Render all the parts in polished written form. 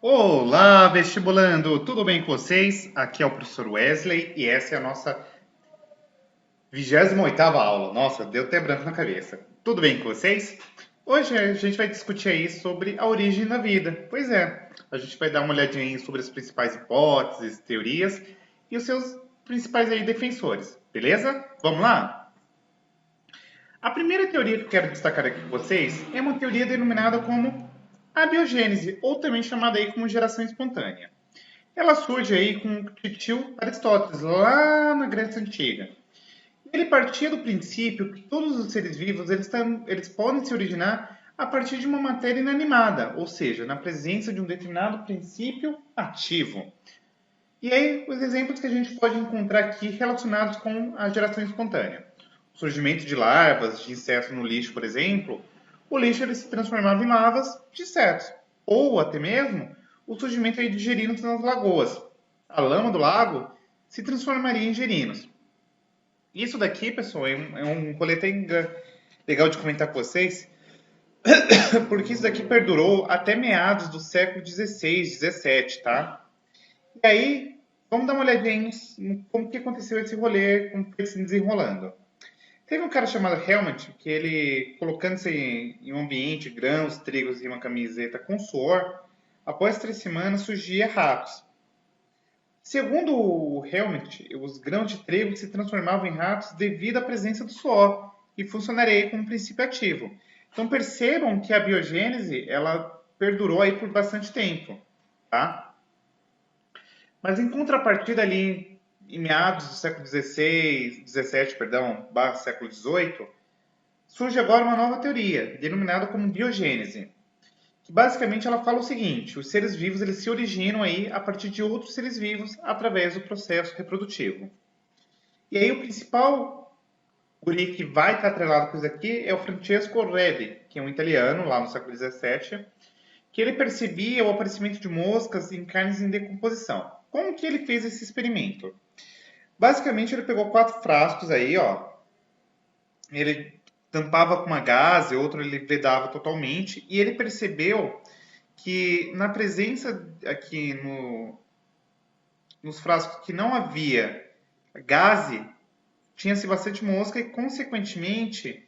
Olá, vestibulando! Tudo bem com vocês? Aqui é o professor Wesley e essa é a nossa 28ª aula. Nossa, deu até branco na cabeça. Tudo bem com vocês? Hoje a gente vai discutir aí sobre a origem da vida. Pois é, a gente vai dar uma olhadinha aí sobre as principais hipóteses, teorias e os seus principais aí defensores, beleza? Vamos lá? A primeira teoria que eu quero destacar aqui com vocês é uma teoria denominada como abiogênese, ou também chamada aí como geração espontânea. Ela surge aí com o tio Aristóteles, lá na Grécia Antiga. Ele partia do princípio que todos os seres vivos eles podem se originar a partir de uma matéria inanimada, ou seja, na presença de um determinado princípio ativo. E aí, os exemplos que a gente pode encontrar aqui relacionados com a geração espontânea. O surgimento de larvas, de insetos no lixo, por exemplo, o lixo ele se transformava em larvas de insetos. Ou até mesmo o surgimento aí de gerinos nas lagoas. A lama do lago se transformaria em gerinos. Isso daqui, pessoal, é um rolê até legal de comentar com vocês, porque isso daqui perdurou até meados do século XVI, XVII, tá? E aí, vamos dar uma olhadinha em como que aconteceu esse rolê, como foi se desenrolando. Teve um cara chamado Helmut, que ele, colocando-se em um ambiente, grãos, trigos e uma camiseta com suor, após 3 semanas surgia ratos. Segundo o Helmut, os grãos de trigo se transformavam em ratos devido à presença do suor e funcionaria como um princípio ativo. Então percebam que a biogênese ela perdurou aí por bastante tempo, tá? Mas em contrapartida ali em meados do século XVI, XVII, perdão, barra século XVIII, surge agora uma nova teoria, denominada como biogênese, que basicamente ela fala o seguinte: os seres vivos eles se originam aí a partir de outros seres vivos através do processo reprodutivo. E aí o principal guri que vai estar atrelado com isso aqui é o Francesco Redi, que é um italiano lá no século XVII, que ele percebia o aparecimento de moscas em carnes em decomposição. Como que ele fez esse experimento? Basicamente ele pegou 4 frascos aí, ó, ele tampava com uma gaze, outro ele vedava totalmente, e ele percebeu que na presença aqui nos frascos que não havia gaze, tinha-se bastante mosca e, consequentemente,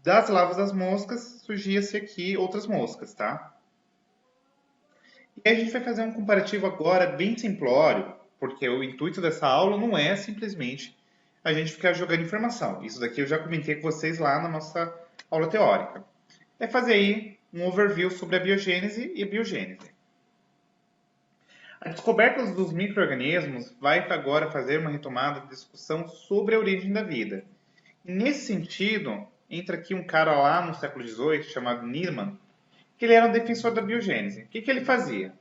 das larvas das moscas, surgia-se aqui outras moscas, tá? E aí a gente vai fazer um comparativo agora bem simplório, porque o intuito dessa aula não é simplesmente a gente ficar jogando informação. Isso daqui eu já comentei com vocês lá na nossa aula teórica. É fazer aí um overview sobre a biogênese e a biogênese. A descoberta dos micro-organismos vai agora fazer uma retomada de discussão sobre a origem da vida. E nesse sentido, entra aqui um cara lá no século XVIII, chamado Needham, que ele era um defensor da biogênese. O que ele fazia?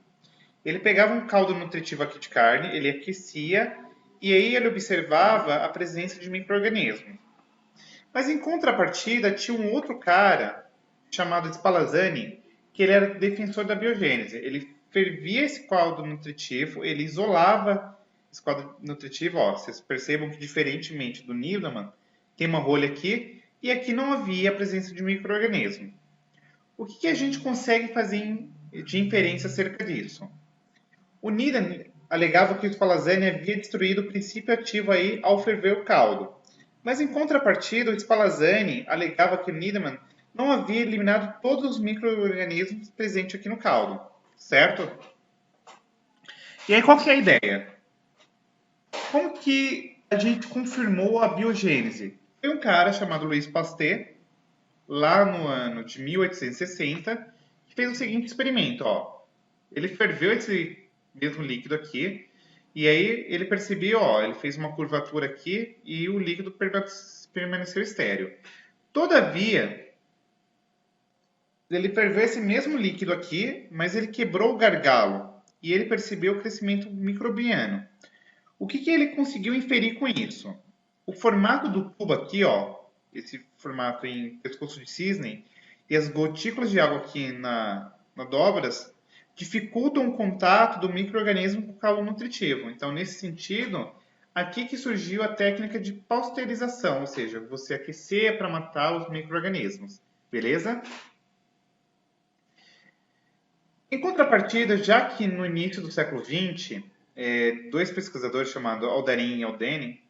Ele pegava um caldo nutritivo aqui de carne, ele aquecia, e aí ele observava a presença de micro-organismos. Mas em contrapartida, tinha um outro cara, chamado Spallanzani, que ele era defensor da biogênese. Ele fervia esse caldo nutritivo, ele isolava esse caldo nutritivo. Ó, vocês percebam que, diferentemente do Needham, tem uma rolha aqui, e aqui não havia a presença de micro-organismo. O que a gente consegue fazer de inferência acerca disso? O Needham alegava que o Spallanzani havia destruído o princípio ativo aí ao ferver o caldo. Mas em contrapartida, o Spallanzani alegava que o Needham não havia eliminado todos os micro-organismos presentes aqui no caldo, certo? E aí qual que é a ideia? Como que a gente confirmou a biogênese? Foi um cara chamado Louis Pasteur, lá no ano de 1860, que fez o seguinte experimento, ó. Ele ferveu esse mesmo líquido aqui, e aí ele percebeu, ó, ele fez uma curvatura aqui e o líquido permaneceu estéreo. Todavia, ele ferveu esse mesmo líquido aqui, mas ele quebrou o gargalo e ele percebeu o crescimento microbiano. O que ele conseguiu inferir com isso? O formato do tubo aqui, ó, esse formato em pescoço de cisne, e as gotículas de água aqui na dobras, dificultam o contato do micro-organismo com o caldo nutritivo. Então, nesse sentido, aqui que surgiu a técnica de pasteurização, ou seja, você aquecer para matar os micro-organismos. Beleza? Em contrapartida, já que no início do século XX, dois pesquisadores chamados Aldarin e Aldeni,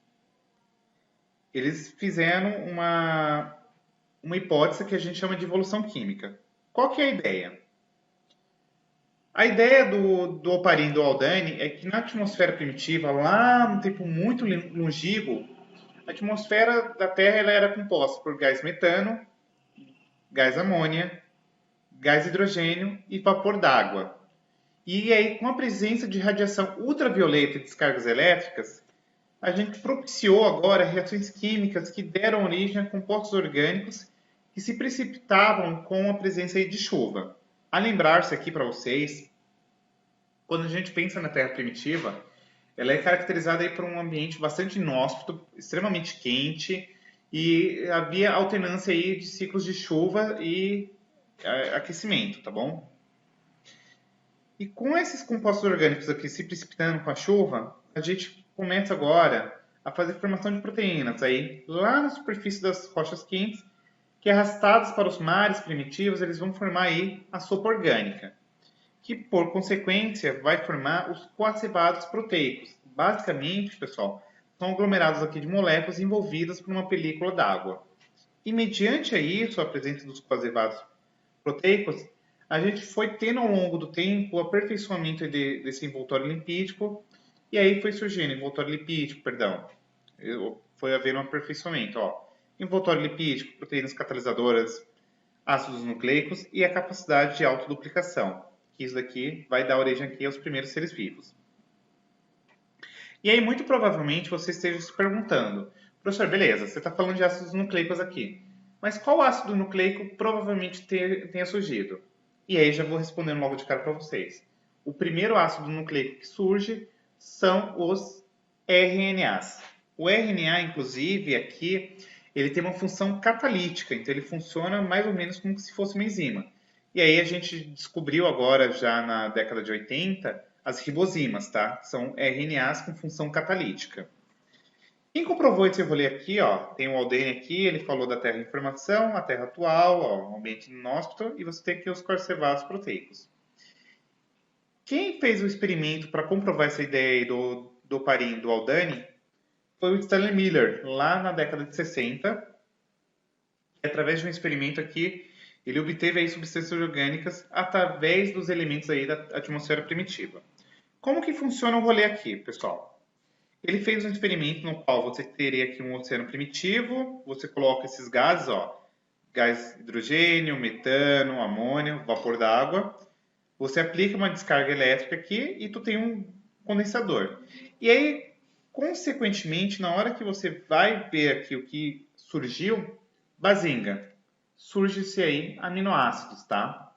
eles fizeram uma hipótese que a gente chama de evolução química. Qual que é a ideia? A ideia do Oparin e do Aldani é que na atmosfera primitiva, lá no tempo muito longínquo, a atmosfera da Terra ela era composta por gás metano, gás amônia, gás hidrogênio e vapor d'água. E aí, com a presença de radiação ultravioleta e descargas elétricas, a gente propiciou agora reações químicas que deram origem a compostos orgânicos que se precipitavam com a presença de chuva. A lembrar-se aqui para vocês, quando a gente pensa na Terra primitiva, ela é caracterizada aí por um ambiente bastante inóspito, extremamente quente, e havia alternância aí de ciclos de chuva e aquecimento, tá bom? E com esses compostos orgânicos aqui se precipitando com a chuva, a gente começa agora a fazer formação de proteínas aí lá na superfície das rochas quentes, que arrastadas para os mares primitivos, eles vão formar aí a sopa orgânica, que por consequência vai formar os coacevados proteicos. Basicamente, pessoal, são aglomerados aqui de moléculas envolvidas por uma película d'água. E mediante isso, a presença dos coacevados proteicos, a gente foi tendo ao longo do tempo o aperfeiçoamento desse envoltório lipídico, e aí foi surgindo envoltório lipídico, perdão, foi havendo um aperfeiçoamento, ó. Envoltório lipídico, proteínas catalisadoras, ácidos nucleicos e a capacidade de autoduplicação, que isso daqui vai dar origem aqui aos primeiros seres vivos. E aí, muito provavelmente, você esteja se perguntando, professor, beleza, você está falando de ácidos nucleicos aqui, mas qual ácido nucleico provavelmente tenha surgido? E aí já vou respondendo logo de cara para vocês. O primeiro ácido nucleico que surge são os RNAs. O RNA, inclusive, aqui, ele tem uma função catalítica, então ele funciona mais ou menos como se fosse uma enzima. E aí a gente descobriu agora, já na década de 80, as ribozimas, tá? São RNAs com função catalítica. Quem comprovou esse rolê aqui, ó, tem o Aldane aqui, ele falou da Terra em formação, a Terra atual, ó, o ambiente inóspito, e você tem aqui os conservados proteicos. Quem fez o experimento para comprovar essa ideia aí do Oparin, do Aldani, foi o Stanley Miller, lá na década de 60. E através de um experimento aqui, ele obteve aí substâncias orgânicas através dos elementos aí da atmosfera primitiva. Como que funciona o rolê aqui, pessoal? Ele fez um experimento no qual você teria aqui um oceano primitivo, você coloca esses gases, ó, gás hidrogênio, metano, amônio, vapor d'água, você aplica uma descarga elétrica aqui e tu tem um condensador. E aí, consequentemente, na hora que você vai ver aqui o que surgiu, bazinga, surge-se aí aminoácidos, tá?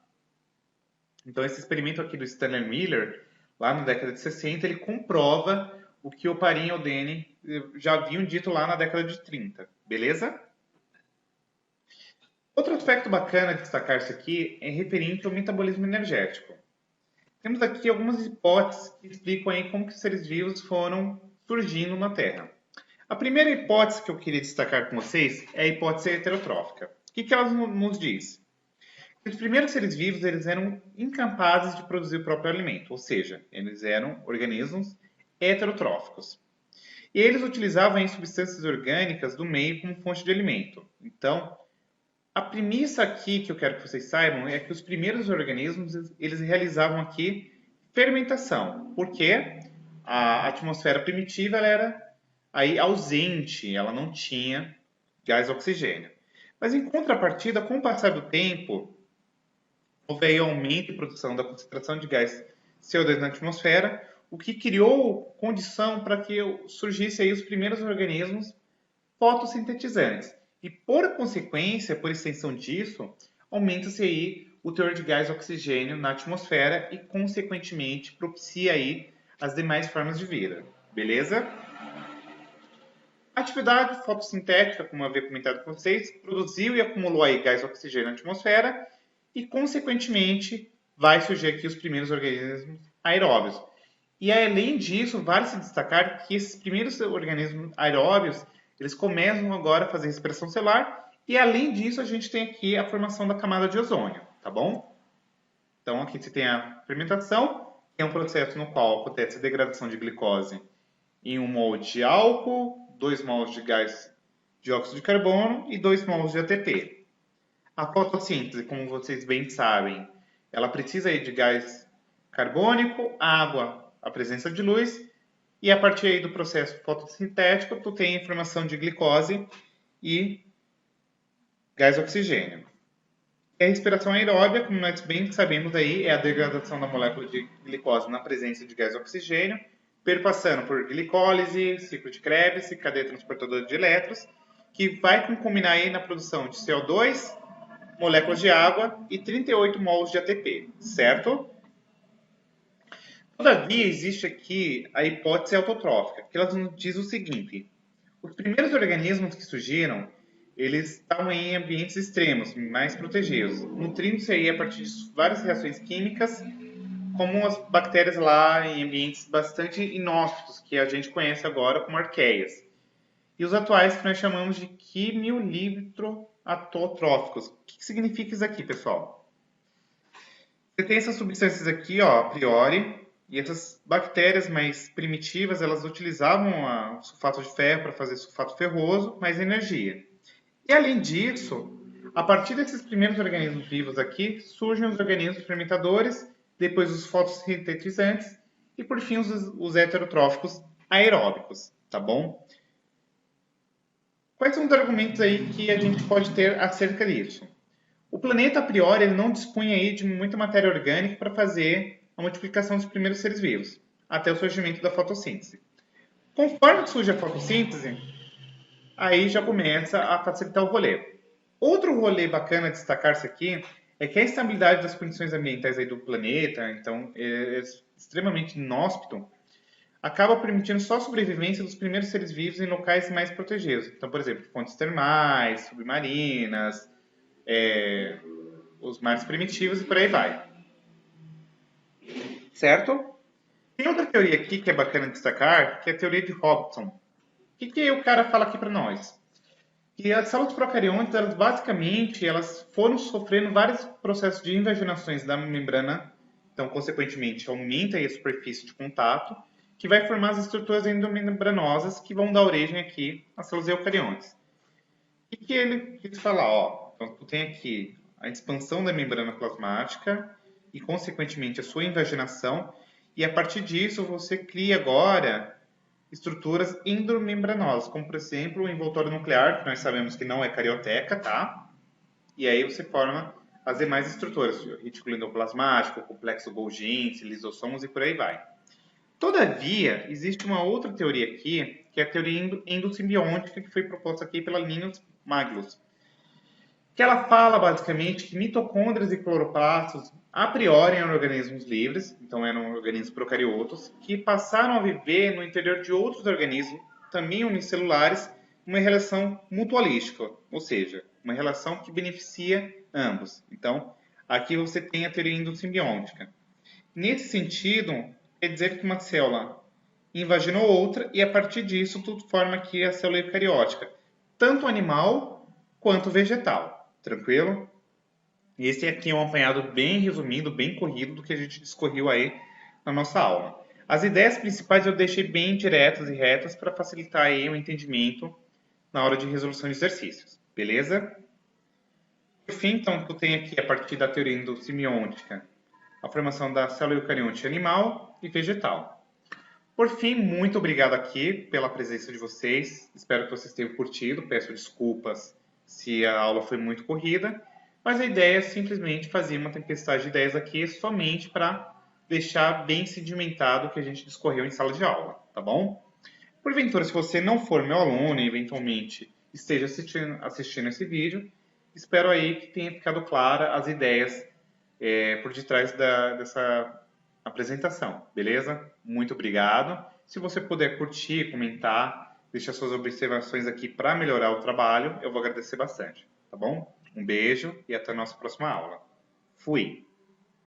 Então esse experimento aqui do Stanley Miller, lá na década de 60, ele comprova o que o Oparin e o Dene já haviam dito lá na década de 30, beleza? Outro aspecto bacana de destacar-se aqui é referente ao metabolismo energético. Temos aqui algumas hipóteses que explicam aí como que os seres vivos foram surgindo na Terra. A primeira hipótese que eu queria destacar com vocês é a hipótese heterotrófica. O que ela nos diz? Os primeiros seres vivos eles eram incapazes de produzir o próprio alimento, ou seja, eles eram organismos heterotróficos. E eles utilizavam aí substâncias orgânicas do meio como fonte de alimento. Então, a premissa aqui que eu quero que vocês saibam é que os primeiros organismos eles realizavam aqui fermentação, porque a atmosfera primitiva ela era aí ausente, ela não tinha gás oxigênio. Mas em contrapartida, com o passar do tempo, houve aí aumento e produção da concentração de gás CO2 na atmosfera, o que criou condição para que surgissem aí os primeiros organismos fotossintetizantes. E por consequência, por extensão disso, aumenta-se aí o teor de gás oxigênio na atmosfera e, consequentemente, propicia aí as demais formas de vida. Beleza? A atividade fotossintética, como eu havia comentado com vocês, produziu e acumulou aí gás oxigênio na atmosfera e, consequentemente, vai surgir aqui os primeiros organismos aeróbios. E além disso, vale se destacar que esses primeiros organismos aeróbios, eles começam agora a fazer respiração celular e além disso a gente tem aqui a formação da camada de ozônio, tá bom? Então, aqui você tem a fermentação, que é um processo no qual acontece a degradação de glicose em 1 mol de álcool, 2 mols de gás dióxido de carbono e 2 mols de ATP. A fotossíntese, como vocês bem sabem, ela precisa aí de gás carbônico, água, a presença de luz, e a partir aí do processo fotossintético, tu tem a formação de glicose e gás oxigênio. E a respiração aeróbia, como nós bem sabemos aí, é a degradação da molécula de glicose na presença de gás oxigênio, perpassando por glicólise, ciclo de Krebs e cadeia transportadora de elétrons, que vai combinar aí na produção de CO2, moléculas de água e 38 mols de ATP, certo? Todavia, existe aqui a hipótese autotrófica, que ela nos diz o seguinte: os primeiros organismos que surgiram, eles estavam em ambientes extremos, mais protegidos, nutrindo-se aí a partir de várias reações químicas, como as bactérias lá em ambientes bastante inóspitos, que a gente conhece agora como arqueias. E os atuais que nós chamamos de quimioliptroatotróficos. O que significa isso aqui, pessoal? Você tem essas substâncias aqui, ó, a priori, e essas bactérias mais primitivas, elas utilizavam o sulfato de ferro para fazer sulfato ferroso, mais energia. E além disso, a partir desses primeiros organismos vivos aqui, surgem os organismos fermentadores, depois os fotossintetizantes e por fim os heterotróficos aeróbicos, tá bom? Quais são os argumentos aí que a gente pode ter acerca disso? O planeta, a priori, ele não dispunha aí de muita matéria orgânica para fazer a multiplicação dos primeiros seres vivos, até o surgimento da fotossíntese. Conforme surge a fotossíntese, aí já começa a facilitar o rolê. Outro rolê bacana a destacar-se aqui é que a estabilidade das condições ambientais aí do planeta, então é extremamente inóspito, acaba permitindo só a sobrevivência dos primeiros seres vivos em locais mais protegidos. Então, por exemplo, fontes termais, submarinas, os mares primitivos e por aí vai. Certo? Tem outra teoria aqui que é bacana destacar, que é a teoria de Hobson. O que o cara fala aqui para nós? Que as células procariontes, elas basicamente, elas foram sofrendo vários processos de invaginações da membrana, então, consequentemente, aumenta aí a superfície de contato, que vai formar as estruturas endomembranosas que vão dar origem aqui às células eucariontes. O que ele quis falar? Ó, então, tu tem aqui a expansão da membrana plasmática e, consequentemente, a sua invaginação, e a partir disso você cria agora estruturas endomembranosas, como por exemplo o envoltório nuclear, que nós sabemos que não é carioteca, tá? E aí você forma as demais estruturas, retículo endoplasmático, complexo Golgi, lisossomos e por aí vai. Todavia, existe uma outra teoria aqui, que é a teoria endossimbiótica, que foi proposta aqui pela Linus Magnus, que ela fala basicamente que mitocôndrias e cloroplastos a priori eram organismos livres, então eram organismos procariotos, que passaram a viver no interior de outros organismos, também unicelulares, uma relação mutualística, ou seja, uma relação que beneficia ambos. Então, aqui você tem a teoria endossimbiótica. Nesse sentido, quer dizer que uma célula invaginou outra e a partir disso tudo forma aqui a célula eucariótica, tanto animal quanto vegetal. Tranquilo? Esse aqui é um apanhado bem resumido, bem corrido do que a gente discorreu aí na nossa aula. As ideias principais eu deixei bem diretas e retas para facilitar aí o entendimento na hora de resolução de exercícios, beleza? Por fim, então, tu tem aqui, a partir da teoria endossimbiótica, a formação da célula eucarionte animal e vegetal. Por fim, muito obrigado aqui pela presença de vocês. Espero que vocês tenham curtido. Peço desculpas se a aula foi muito corrida, mas a ideia é simplesmente fazer uma tempestade de ideias aqui somente para deixar bem sedimentado o que a gente discorreu em sala de aula, tá bom? Porventura, se você não for meu aluno e eventualmente esteja assistindo esse vídeo, espero aí que tenha ficado clara as ideias por detrás dessa apresentação, beleza? Muito obrigado. Se você puder curtir, comentar, deixar suas observações aqui para melhorar o trabalho, eu vou agradecer bastante, tá bom? Um beijo e até a nossa próxima aula. Fui!